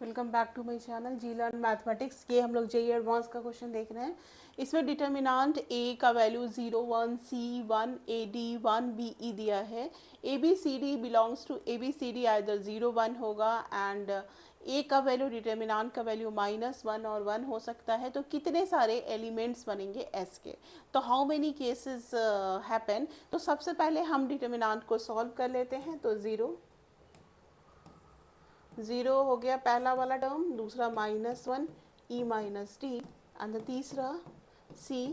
Welcome back to my channel G learn mathematics. ये हम लोग जेई एडवांस का क्वेश्चन देख रहे हैं। इसमें डिटर्मिनांट ए का value 0, 1, C 1, A D 1, B E दिया है। A B C D belongs to A B C D, either 0 1 होगा एंड ए का वैल्यू डिटर्मिनांट का वैल्यू -1 और 1 हो सकता है। तो कितने सारे एलिमेंट्स बनेंगे एस के, तो हाउ मेनी केसेस हैपन। तो सबसे पहले हम डिटर्मिनांट को सॉल्व कर लेते हैं। तो 0 हो गया पहला वाला टर्म, दूसरा -1 ई माइनस डी एंड तीसरा सी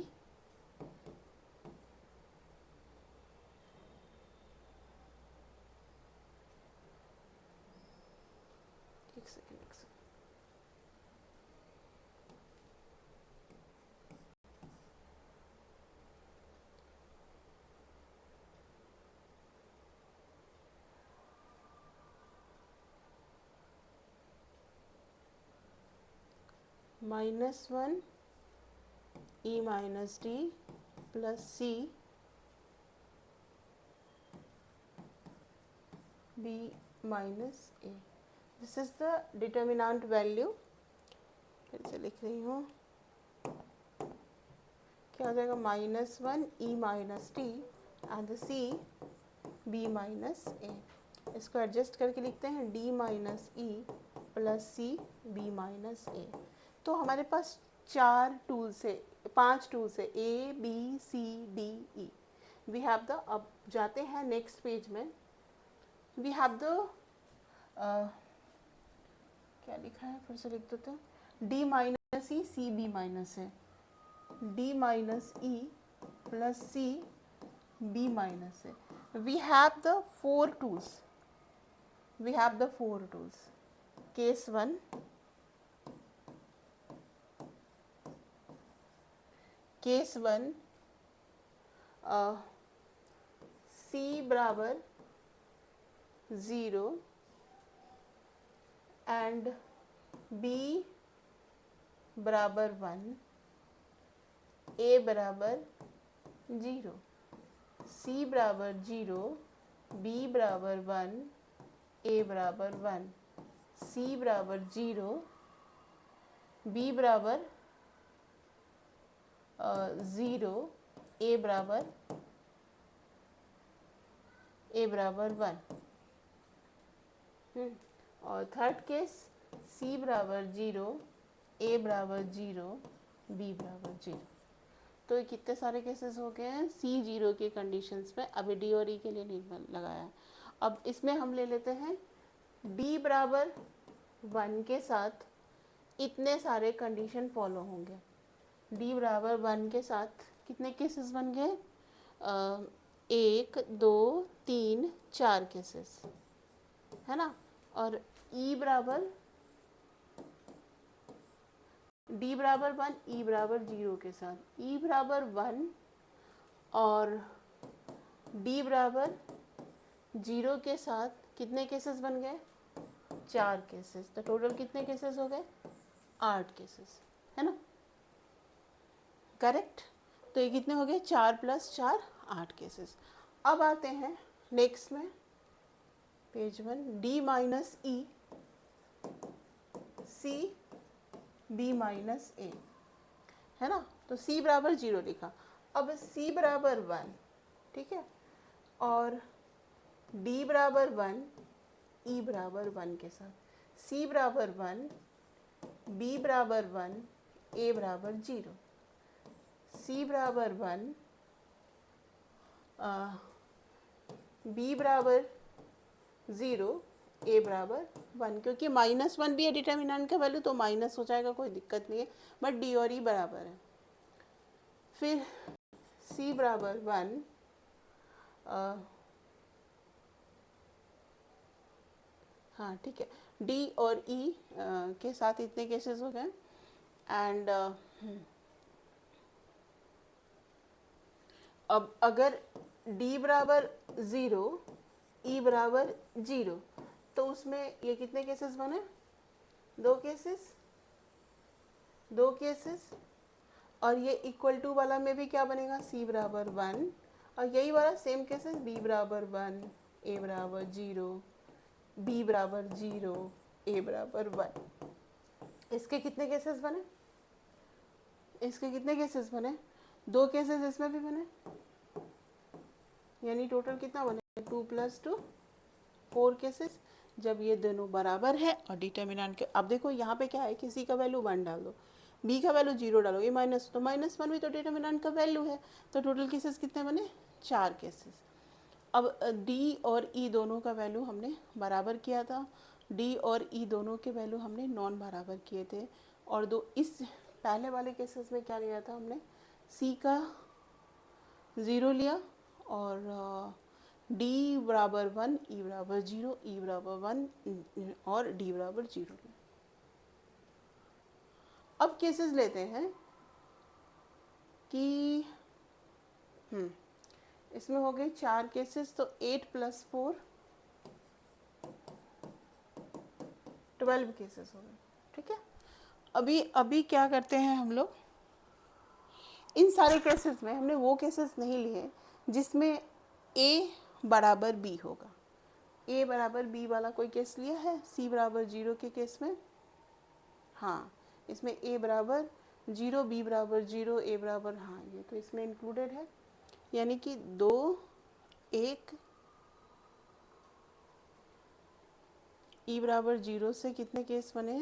एक second -1 E minus D plus C B minus A. This is the determinant value. फिर से लिख रही हूँ, क्या हो जाएगा, -1 E minus T and C B minus A. इसको एडजस्ट करके लिखते हैं D minus E plus C B minus A. तो हमारे पास 5 टूल्स है, A B C D E. We have the, अब जाते हैं नेक्स्ट पेज में। वी हैव द क्या लिखा है, फिर से लिख देते हैं, D minus E C B minus A, D minus E plus C B minus A. we have the four tools. Case 1, C बराबर 0 and B बराबर 1, A बराबर 0, C बराबर 0, B बराबर 1, A बराबर 1, C बराबर 0, B बराबर 0, A बराबर 1। और थर्ड केस, C बराबर 0, A बराबर 0, B बराबर 0। तो कितने सारे केसेस हो गए हैं सी 0 के कंडीशंस में। अभी डी और ई के लिए नहीं लगाया है। अब इसमें हम ले लेते हैं डी बराबर 1 के साथ इतने सारे कंडीशन फॉलो होंगे। डी बराबर 1 के साथ कितने केसेस बन गए, 1 2 3 4 केसेस, है ना। और ई बराबर, डी बराबर 1, ई बराबर 0 के साथ, ई बराबर 1 और डी बराबर 0 के साथ कितने केसेस बन गए, 4 केसेस। तो टोटल कितने केसेस हो गए, 8 केसेस, है ना, करेक्ट। तो ये कितने हो गए, 4 + 4 8 केसेस। अब आते हैं नेक्स्ट में, page 1, D minus E C B minus ए, है ना। तो C बराबर 0 लिखा। अब C बराबर 1, ठीक है, और D बराबर 1, E बराबर 1 के साथ, C बराबर 1, B बराबर 1, A बराबर 0, C बराबर 1, B बराबर 0, A बराबर 1। क्योंकि -1 भी है डिटर्मिनेंट का वैल्यू, तो माइनस हो जाएगा, कोई दिक्कत नहीं है, बट डी और ई बराबर है। फिर C बराबर 1, हाँ ठीक है, D और E के साथ इतने केसेस हो गए। एंड अब अगर D बराबर 0, E बराबर 0, तो उसमें ये कितने केसेस बने, 2 केसेस। और ये इक्वल टू वाला में भी क्या बनेगा, C बराबर 1, और यही वाला सेम केसेस, B बराबर 1, A बराबर 0, B बराबर 0, A बराबर 1। इसके कितने केसेस बने? इसके कितने केसेस बने? 2 केसेस इसमें भी बने, यानी टोटल कितना बने? 2 + 2 4 केसेस। जब ये दोनों बराबर है और डिटर्मिनेंट के, अब देखो यहाँ पे क्या है कि सी का वैल्यू 1 डाल दो, बी का वैल्यू 0 डालो, ये माइनस, तो -1 भी तो डिटर्मिनेंट का वैल्यू है। तो टोटल केसेस कितने बने? 4 केसेस। अब डी और ई दोनों का वैल्यू हमने बराबर किया था, डी और ई दोनों के वैल्यू हमने नॉन बराबर किए थे। और दो इस पहले वाले केसेस में क्या लिया था हमने? सी का 0 लिया और डी बराबर 1, ई बराबर 0, ई बराबर 1 और डी बराबर 0 लिया। अब केसेस लेते हैं कि इसमें हो गए 4 केसेस, तो 8 + 4 12 केसेस हो गए। ठीक है, अभी अभी क्या करते हैं हम लोग, इन सारे केसेस में हमने वो केसेस नहीं लिए जिसमें ए बराबर बी होगा। ए बराबर बी वाला कोई केस लिया है सी बराबर 0 के केस में? हाँ, इसमें ए बराबर 0, बी बराबर 0, ए बराबर, हाँ ये तो इसमें इंक्लूडेड है। यानी कि 2 1 ई बराबर 0 से कितने केस बने?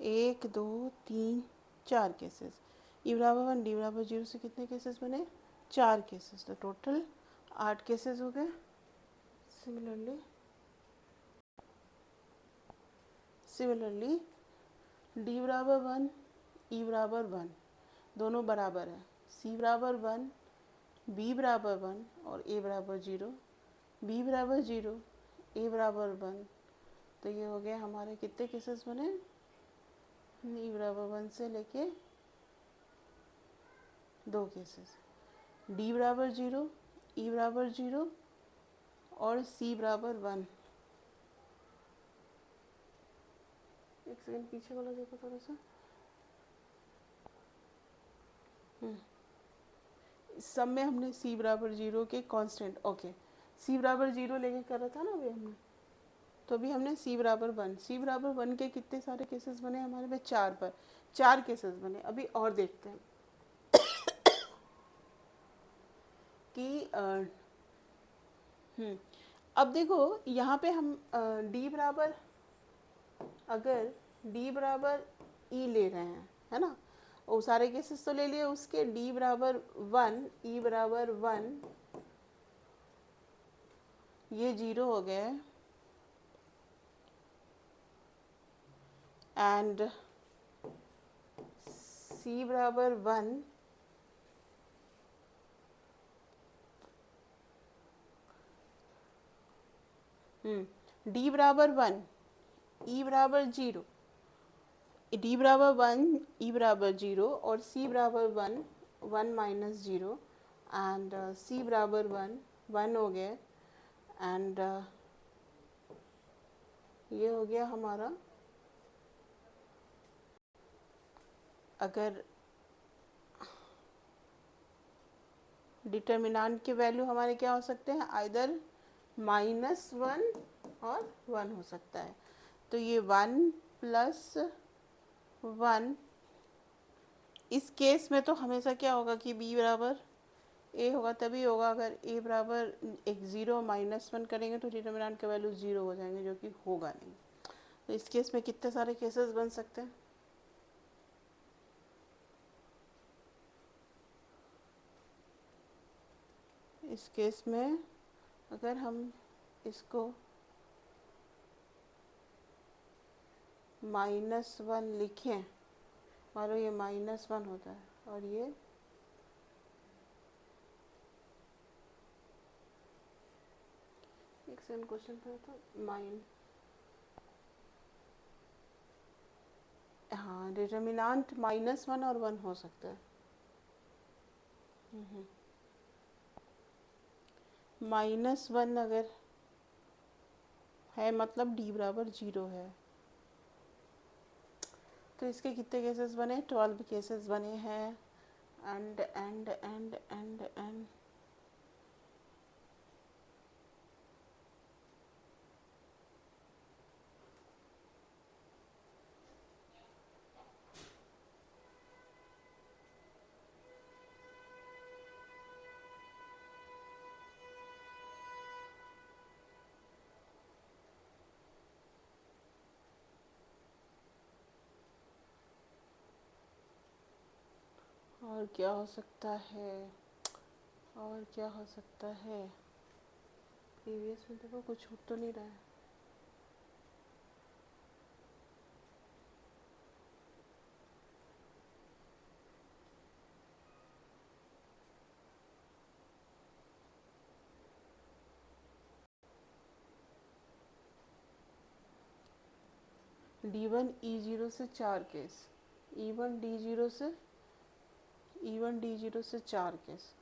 1 2 3 4 केसेस। ई बराबर 1, डी बराबर 0 से कितने केसेस बने? 4 केसेस। तो टोटल 8 केसेस हो गए। सिमिलरली डी बराबर 1, ई बराबर 1, दोनों बराबर है। सी बराबर 1, बी बराबर 1 और ए बराबर 0, बी बराबर 0, ए बराबर 1। तो ये हो गया हमारे कितने केसेस बने? ई बराबर 1 से लेके 2 केसेस। डी बराबर 0, ई बराबर 0 और सी बराबर 1। एक सेकंड पीछे वाला देखो थोड़ा सा। सब में हमने सी बराबर 0 के कांस्टेंट, ओके, सी बराबर 0 लेके करा था ना अभी हमने, तो अभी हमने सी बराबर 1, सी बराबर 1 के कितने सारे केसेस बने हमारे में? 4 पर 4 केसेस बने। अभी और देखते हैं कि अब देखो यहाँ पे हम डी बराबर, अगर डी बराबर ई ले रहे हैं, है ना, वो सारे केसेस तो ले लिए उसके, डी बराबर 1, ई बराबर 1, ये 0 हो गए, एंड सी बराबर 1, डी बराबर 1, ई बराबर 0, डी बराबर 1, ई बराबर 0 और सी बराबर 1, 1 - 0, एंड सी बराबर 1, 1 हो गया, एंड ये हो गया हमारा, अगर डिटर्मिनेंट के वैल्यू हमारे क्या हो सकते हैं? आइदर -1 और 1 हो सकता है। तो ये 1 + 1, इस केस में तो हमेशा क्या होगा कि बी बराबर ए होगा, तभी होगा अगर ए बराबर एक 0 -1 करेंगे तो डिटर्मिनेंट के वैल्यू 0 हो जाएंगे, जो कि होगा नहीं। तो इस केस में कितने सारे केसेस बन सकते हैं? इस केस में अगर हम इसको -1 लिखें, मान लो ये -1 होता है और ये एक सेकंड क्वेश्चन था तो हाँ, डिटर्मिनेंट -1 और 1 हो सकता है। -1 अगर है मतलब डी बराबर 0 है, तो इसके कितने केसेस बने? 12 केसेस बने हैं, and and and and and और क्या हो सकता है, और क्या हो सकता है? प्रीवियस में देखो कुछ छूट तो नहीं रहा है। D1 E0 से 4 केस, E1 D0 से 4 केस,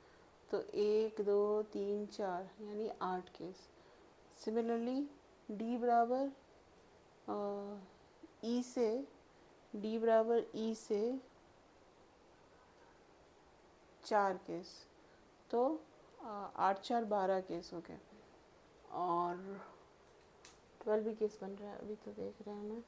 तो 1 2 3 4 यानी 8 केस। सिमिलरली D बराबर E से D 4 केस, तो 8 4 12 केस हो गए। और 12 भी केस बन रहा है, अभी तो देख रहे हैं हमें।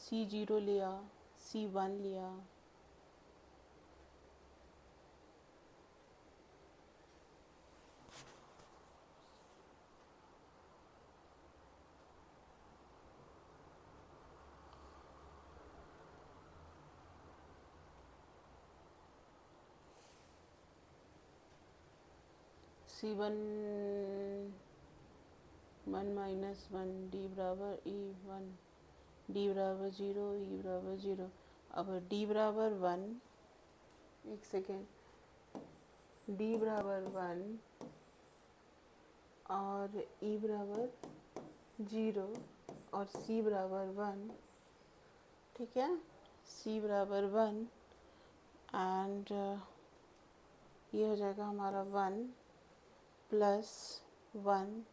C0 लिया, C1 लिया, C1 1 - 1 D बराबर E1, D बराबर 0, E बराबर 0। अब D बराबर 1, एक सेकेंड, D बराबर 1 और E बराबर 0 और C बराबर 1, ठीक है। C बराबर 1 एंड ये हो जाएगा हमारा 1 प्लस 1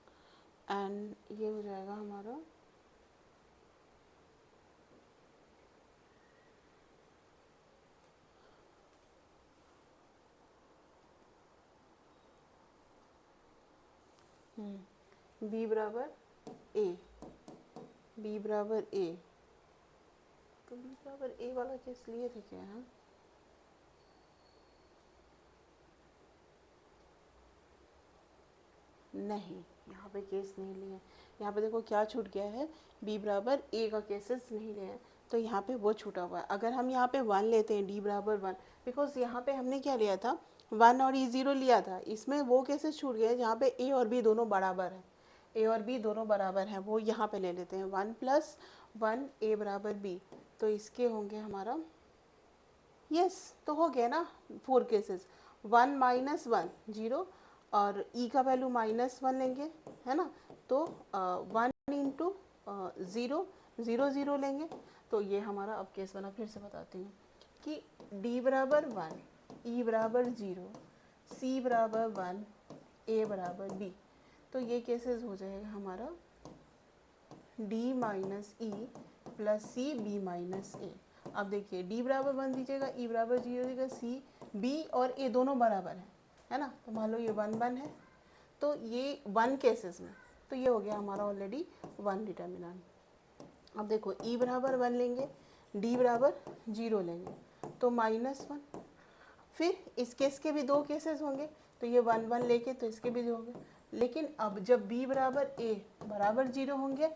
एंड ये हो जाएगा हमारा B बराबर A, B बराबर A, तो B बराबर A वाला केस लिए थे क्या? हाँ, नहीं, यहाँ पे केस नहीं लिए। यहाँ पे देखो क्या छूट गया है, B बराबर A का केसेस नहीं लिए हैं, तो यहाँ पे वो छूटा हुआ है। अगर हम यहाँ पे 1 लेते हैं, D बराबर 1, बिकॉज यहाँ पे हमने क्या लिया था, 1 और E0 लिया था, इसमें वो केसेस छूट गए जहाँ पे A और B दोनों बराबर है, A और B दोनों बराबर हैं, वो यहाँ पे ले लेते हैं। 1 + 1 A बराबर B, तो इसके होंगे हमारा, यस तो हो गया ना 4 केसेस। 1 - 1 0 और ई का वैल्यू -1 लेंगे, है ना, तो 1 इंटू 0 0 0 लेंगे, तो ये हमारा अब केस बना। फिर से बताती हूँ कि D बराबर 1, E बराबर 0, C बराबर 1, A बराबर B, तो ये केसेस हो जाएगा हमारा D minus E plus C B minus A। अब देखिए D बराबर 1 दीजिएगा, E बराबर 0 दीजिएगा, C B और A दोनों बराबर है ना, तो मान लो ये 1 1 है, तो ये 1 केसेस में, तो ये हो गया हमारा ऑलरेडी 1 डिटर्मिनेंट। अब देखो E बराबर 1 लेंगे, D बराबर 0 लेंगे, तो -1। फिर इस केस के भी 2 केसेस होंगे, तो ये 1 1 लेके तो इसके भी 2 होंगे। लेकिन अब जब B बराबर A बराबर 0 होंगे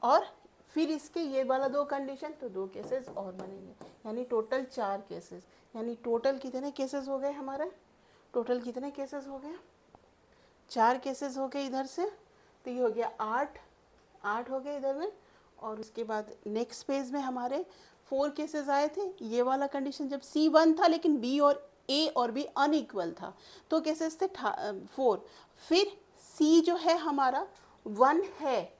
और फिर इसके ये वाला 2 कंडीशन, तो 2 केसेस और बनेंगे, यानी टोटल 4 केसेस। यानी टोटल कितने केसेस हो गए हमारे, टोटल कितने केसेस हो गए, 4 केसेस हो गए इधर से, तो ये हो गया 8 हो गए इधर में। और उसके बाद नेक्स्ट पेज में हमारे 4 केसेस आए थे, ये वाला कंडीशन जब C1 था लेकिन B और A और B अनइक्वल था, तो केसेस थे 4। फिर C जो है हमारा 1 है,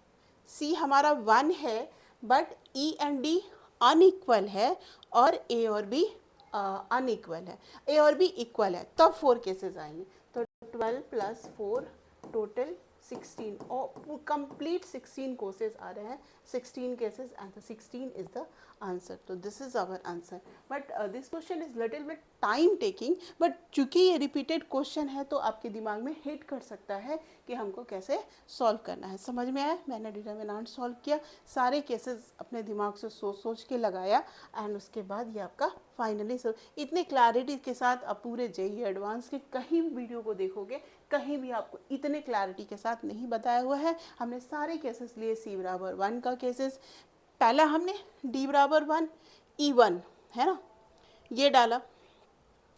C हमारा 1 है, but E and D unequal है और A और B अनइक्वल है, A और B इक्वल है, तब 4 केसेस आएंगे। तो 12 + 4 टोटल 16, और कंप्लीट 16 कोर्सेज आ रहे हैं, 16 cases, and the 16 is the answer. So this is our answer, but this question is little bit time taking, but चूंकि ये रिपीटेड क्वेश्चन है तो आपके दिमाग में हिट कर सकता है कि हमको कैसे सॉल्व करना है। समझ में आया? मैंने डिटर्मिनेंट सॉल्व किया, सारे केसेस अपने दिमाग से सोच सोच के लगाया, एंड उसके बाद ये आपका फाइनली इतने क्लैरिटी के साथ आप पूरे जेईई एडवांस के कहीं भी वीडियो को देखोगे, कहीं भी आपको इतने क्लैरिटी के साथ नहीं बताया हुआ है। हमने सारे केसेस लिए, C=1 का केसेस, पहला हमने D=1 E1 है ना, ये डाला,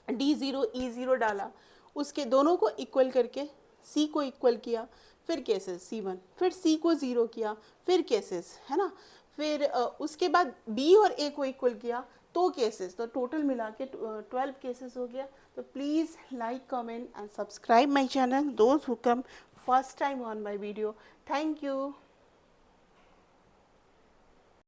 D0 E0 डाला, उसके दोनों को इक्वल करके C को इक्वल किया, फिर केसेस C1, फिर C को 0 किया, फिर केसेस, है ना, फिर उसके बाद B और A को इक्वल किया, तो केसेस, तो टोटल मिला के 12 केसेस हो गया। तो please like, comment and subscribe my channel, those who come first time on my video. Thank you.